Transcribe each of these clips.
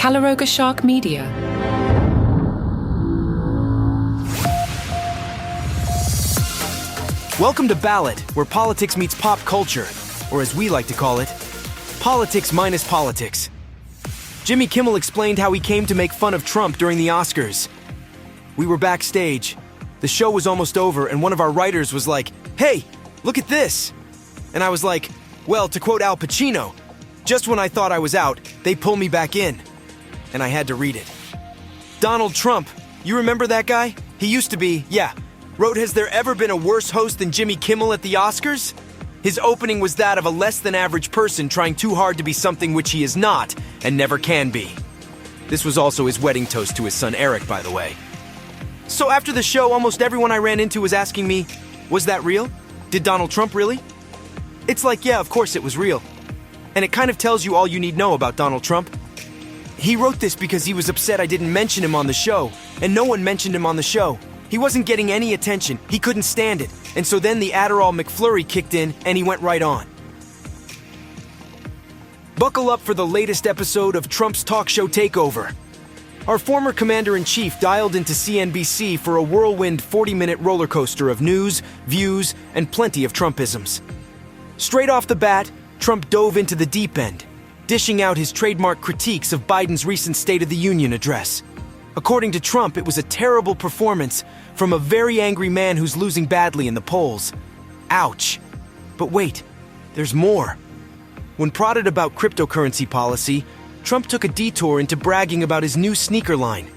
Calaroga Shark Media. Welcome to Ballot, where politics meets pop culture, or as we like to call it, politics minus politics. Jimmy Kimmel explained how he came to make fun of Trump during the Oscars. We were backstage. The show was almost over, and one of our writers was like, "Hey, look at this." And I was like, well, to quote Al Pacino, just when I thought I was out, they pull me back in. And I had to read it. Donald Trump, you remember that guy? He used to be, wrote, "Has there ever been a worse host than Jimmy Kimmel at the Oscars?" His opening was that of a less-than-average person trying too hard to be something which he is not and never can be. This was also his wedding toast to his son Eric, by the way. So after the show, almost everyone I ran into was asking me, was that real? Did Donald Trump really? It's like, yeah, of course it was real. And it kind of tells you all you need to know about Donald Trump. He wrote this because he was upset I didn't mention him on the show, and no one mentioned him on the show. He wasn't getting any attention, he couldn't stand it, and so then the Adderall McFlurry kicked in and he went right on. Buckle up for the latest episode of Trump's talk show takeover. Our former commander-in-chief dialed into CNBC for a whirlwind 40-minute roller coaster of news, views, and plenty of Trumpisms. Straight off the bat, Trump dove into the deep end, dishing out his trademark critiques of Biden's recent State of the Union address. According to Trump, it was a terrible performance from a very angry man who's losing badly in the polls. Ouch. But wait, there's more. When prodded about cryptocurrency policy, Trump took a detour into bragging about his new sneaker line.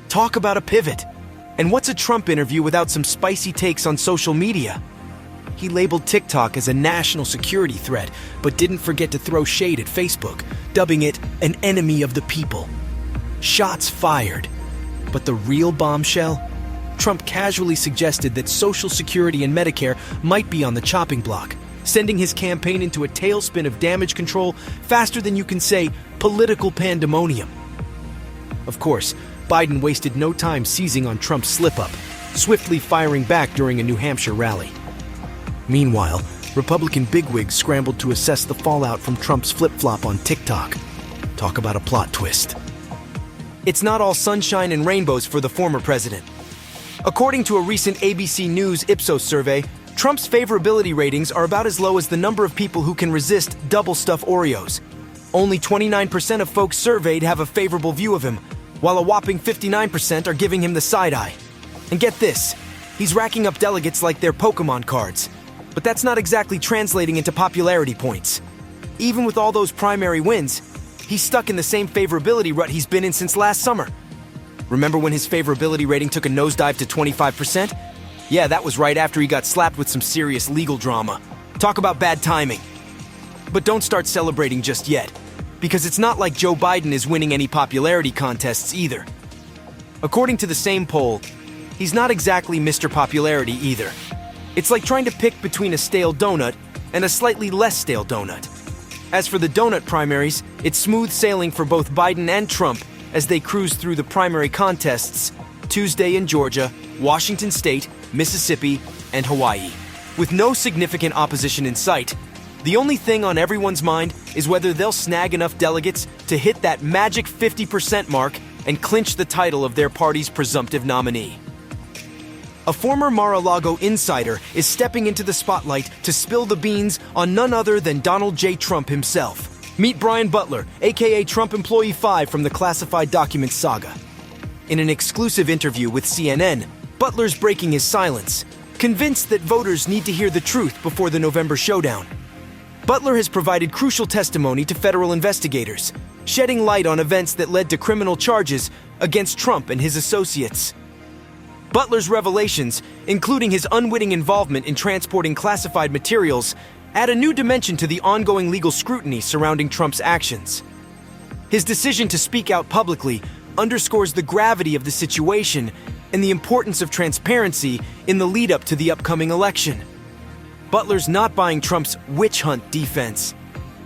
Talk about a pivot. And what's a Trump interview without some spicy takes on social media? He labeled TikTok as a national security threat, but didn't forget to throw shade at Facebook, dubbing it an enemy of the people. Shots fired. But the real bombshell? Trump casually suggested that Social Security and Medicare might be on the chopping block, sending his campaign into a tailspin of damage control faster than you can say political pandemonium. Of course, Biden wasted no time seizing on Trump's slip-up, swiftly firing back during a New Hampshire rally. Meanwhile, Republican bigwigs scrambled to assess the fallout from Trump's flip-flop on TikTok. Talk about a plot twist. It's not all sunshine and rainbows for the former president. According to a recent ABC News Ipsos survey, Trump's favorability ratings are about as low as the number of people who can resist double-stuffed Oreos. Only 29% of folks surveyed have a favorable view of him, while a whopping 59% are giving him the side-eye. And get this, he's racking up delegates like they're Pokemon cards. But that's not exactly translating into popularity points. Even with all those primary wins, he's stuck in the same favorability rut he's been in since last summer. Remember when his favorability rating took a nosedive to 25%? Yeah, that was right after he got slapped with some serious legal drama. Talk about bad timing. But don't start celebrating just yet, because it's not like Joe Biden is winning any popularity contests either. According to the same poll, he's not exactly Mr. Popularity either. It's like trying to pick between a stale donut and a slightly less stale donut. As for the donut primaries, it's smooth sailing for both Biden and Trump as they cruise through the primary contests Tuesday in Georgia, Washington State, Mississippi, and Hawaii. With no significant opposition in sight, the only thing on everyone's mind is whether they'll snag enough delegates to hit that magic 50% mark and clinch the title of their party's presumptive nominee. A former Mar-a-Lago insider is stepping into the spotlight to spill the beans on none other than Donald J. Trump himself. Meet Brian Butler, aka Trump Employee 5 from the classified documents saga. In an exclusive interview with CNN, Butler's breaking his silence, convinced that voters need to hear the truth before the November showdown. Butler has provided crucial testimony to federal investigators, shedding light on events that led to criminal charges against Trump and his associates. Butler's revelations, including his unwitting involvement in transporting classified materials, add a new dimension to the ongoing legal scrutiny surrounding Trump's actions. His decision to speak out publicly underscores the gravity of the situation and the importance of transparency in the lead-up to the upcoming election. Butler's not buying Trump's witch hunt defense.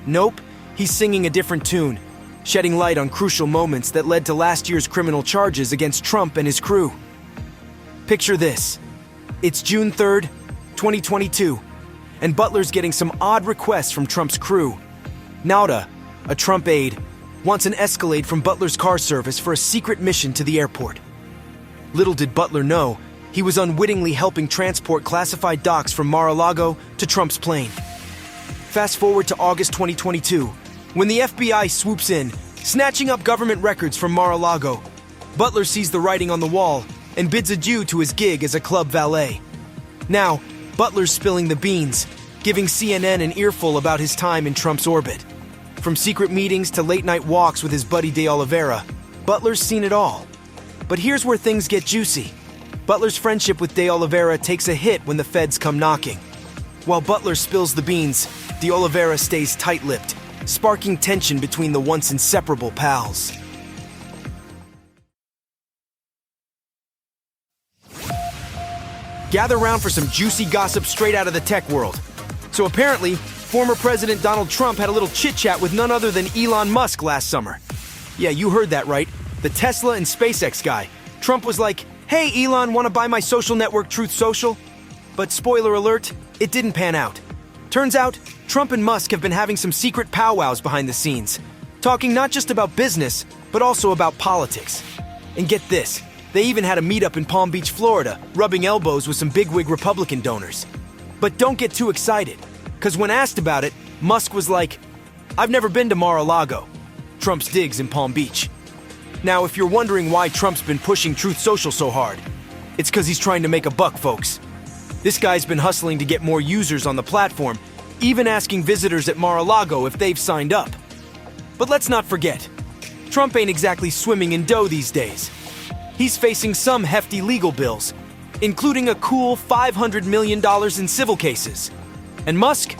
Nope, he's singing a different tune, shedding light on crucial moments that led to last year's criminal charges against Trump and his crew. Picture this. It's June 3rd, 2022, and Butler's getting some odd requests from Trump's crew. Nauta, a Trump aide, wants an Escalade from Butler's car service for a secret mission to the airport. Little did Butler know, he was unwittingly helping transport classified docs from Mar-a-Lago to Trump's plane. Fast forward to August 2022, when the FBI swoops in, snatching up government records from Mar-a-Lago. Butler sees the writing on the wall and bids adieu to his gig as a club valet. Now, Butler's spilling the beans, giving CNN an earful about his time in Trump's orbit. From secret meetings to late-night walks with his buddy De Oliveira, Butler's seen it all. But here's where things get juicy. Butler's friendship with De Oliveira takes a hit when the feds come knocking. While Butler spills the beans, De Oliveira stays tight-lipped, sparking tension between the once inseparable pals. Gather round for some juicy gossip straight out of the tech world. So apparently, former President Donald Trump had a little chit-chat with none other than Elon Musk last summer. Yeah, you heard that right. The Tesla and SpaceX guy. Trump was like, "Hey Elon, want to buy my social network Truth Social?" But spoiler alert, it didn't pan out. Turns out, Trump and Musk have been having some secret powwows behind the scenes, talking not just about business, but also about politics. And get this, they even had a meetup in Palm Beach, Florida, rubbing elbows with some bigwig Republican donors. But don't get too excited, because when asked about it, Musk was like, "I've never been to Mar-a-Lago," Trump's digs in Palm Beach. Now, if you're wondering why Trump's been pushing Truth Social so hard, it's because he's trying to make a buck, folks. This guy's been hustling to get more users on the platform, even asking visitors at Mar-a-Lago if they've signed up. But let's not forget, Trump ain't exactly swimming in dough these days. He's facing some hefty legal bills, including a cool $500 million in civil cases. And Musk,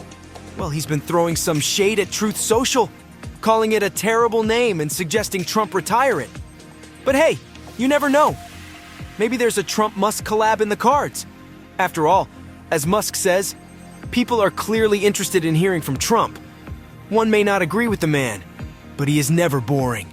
well, he's been throwing some shade at Truth Social, calling it a terrible name and suggesting Trump retire it. But hey, you never know. Maybe there's a Trump-Musk collab in the cards. After all, as Musk says, people are clearly interested in hearing from Trump. One may not agree with the man, but he is never boring.